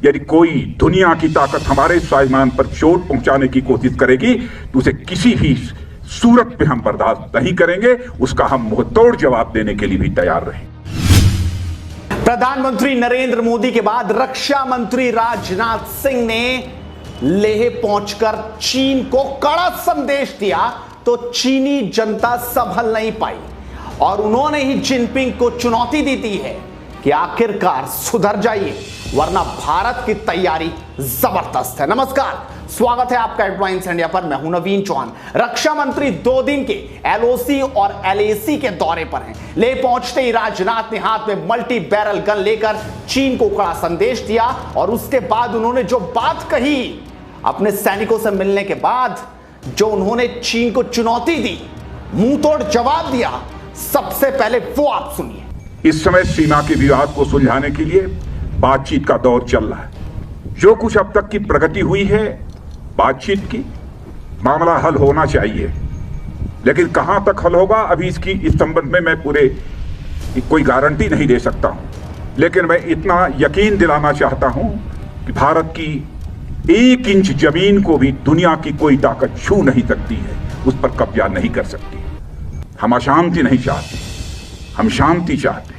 यदि कोई दुनिया की ताकत हमारे स्वाभिमान पर चोट पहुंचाने की कोशिश करेगी तो उसे किसी भी सूरत पे हम बर्दाश्त नहीं करेंगे। उसका हम मुंहतोड़ जवाब देने के लिए भी तैयार रहें। प्रधानमंत्री नरेंद्र मोदी के बाद रक्षा मंत्री राजनाथ सिंह ने लेह पहुंचकर चीन को कड़ा संदेश दिया तो चीनी जनता संभल नहीं पाई और उन्होंने ही जिनपिंग को चुनौती दी थी है कि आखिरकार सुधर जाइए वरना भारत की तैयारी जबरदस्त है। नमस्कार, स्वागत है आपका हेडलाइंस इंडिया पर। मैं हूं नवीन चौहान। रक्षा मंत्री 2 दिन के एलओसी और एलएसी के दौरे पर हैं। ले पहुंचते ही राजनाथ ने हाथ में मल्टी बैरल गन लेकर चीन को कड़ा संदेश दिया और उसके बाद उन्होंने जो बात कही, अपने सैनिकों से मिलने के बाद जो उन्होंने चीन को चुनौती दी, मुंह तोड़ जवाब दिया, सबसे पहले वो आप सुनिए। इस समय सीमा के विवाद को सुलझाने के लिए बातचीत का दौर चल रहा है। जो कुछ अब तक की प्रगति हुई है बातचीत की, मामला हल होना चाहिए, लेकिन कहां तक हल होगा अभी इस संबंध में मैं कोई गारंटी नहीं दे सकता हूं। लेकिन मैं इतना यकीन दिलाना चाहता हूं कि भारत की 1 इंच जमीन को भी दुनिया की कोई ताकत छू नहीं सकती है, उस पर कब्जा नहीं कर सकती। हम अशांति नहीं चाहते, हम शांति चाहते।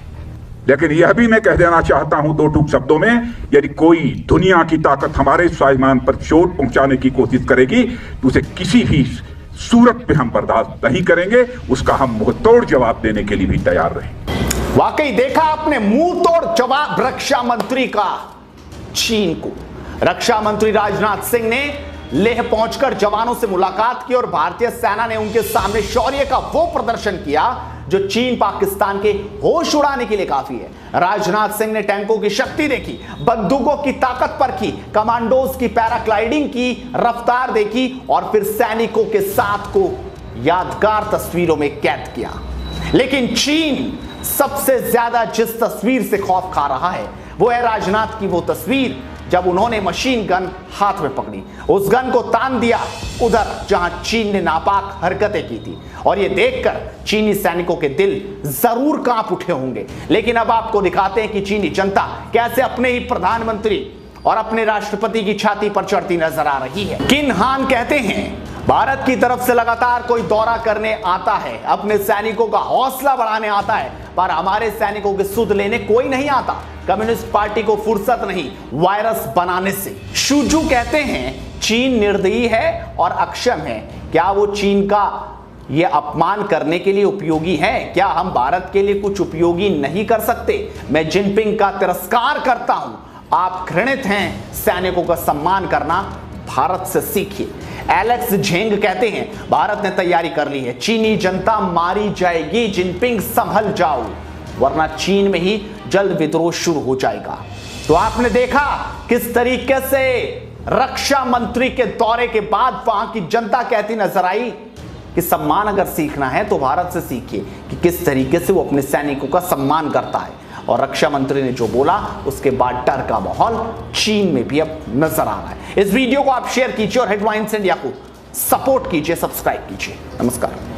लेकिन यह भी मैं कह देना चाहता हूं 2 टूक शब्दों में, यदि कोई दुनिया की ताकत हमारे स्वाभिमान पर चोट पहुंचाने की कोशिश करेगी तो उसे किसी भी सूरत पे हम बर्दाश्त नहीं करेंगे। उसका हम मुंहतोड़ जवाब देने के लिए भी तैयार रहें। वाकई देखा आपने, मुंह तोड़ जवाब रक्षा मंत्री का चीन को। रक्षा मंत्री राजनाथ सिंह ने लेह पहुंचकर जवानों से मुलाकात की और भारतीय सेना ने उनके सामने शौर्य का वो प्रदर्शन किया जो चीन पाकिस्तान के होश उड़ाने के लिए काफी है। राजनाथ सिंह ने टैंकों की शक्ति देखी, बंदूकों की ताकत परखी, कमांडोज की पैराग्लाइडिंग की रफ्तार देखी और फिर सैनिकों के साथ को यादगार तस्वीरों में कैद किया। लेकिन चीन सबसे ज्यादा जिस तस्वीर से खौफ खा रहा है वो है राजनाथ की वो तस्वीर जब उन्होंने मशीन गन हाथ में पकड़ी, उस गन को तान दिया उधर जहां चीन ने नापाक हरकतें की थी। और यह देखकर चीनी सैनिकों के दिल जरूर कांप उठे होंगे। लेकिन अब आपको दिखाते हैं कि चीनी जनता कैसे अपने ही प्रधानमंत्री और अपने राष्ट्रपति की छाती पर चढ़ती नजर आ रही है। किन हान कहते हैं, भारत की तरफ से लगातार कोई दौरा करने आता है, अपने सैनिकों का हौसला बढ़ाने आता है, पर हमारे सैनिकों के सुध लेने कोई नहीं आता। कम्युनिस्ट पार्टी को फुर्सत नहीं वायरस बनाने से। शुजू कहते हैं चीन निर्दयी है और अक्षम है। क्या वो चीन का यह अपमान करने के लिए उपयोगी है? क्या हम भारत के लिए कुछ उपयोगी नहीं कर सकते? मैं जिनपिंग का तिरस्कार करता हूं। आप घृणित हैं, सैनिकों का सम्मान करना भारत से सीखिए। एलेक्स झेंग कहते हैं भारत ने तैयारी कर ली है, चीनी जनता मारी जाएगी, जिनपिंग संभल जाओ वरना चीन में ही जल्द विद्रोह शुरू हो जाएगा। तो आपने देखा किस तरीके से रक्षा मंत्री के दौरे के बाद वहां की जनता कहती नजर आई कि सम्मान अगर सीखना है तो भारत से सीखिए कि किस तरीके से वो अपने सैनिकों का सम्मान करता है। और रक्षा मंत्री ने जो बोला उसके बाद डर का माहौल चीन में भी अब नजर आ रहा है। इस वीडियो को आप शेयर कीजिए और हेडलाइंस इंडिया को सपोर्ट कीजिए, सब्सक्राइब कीजिए। नमस्कार।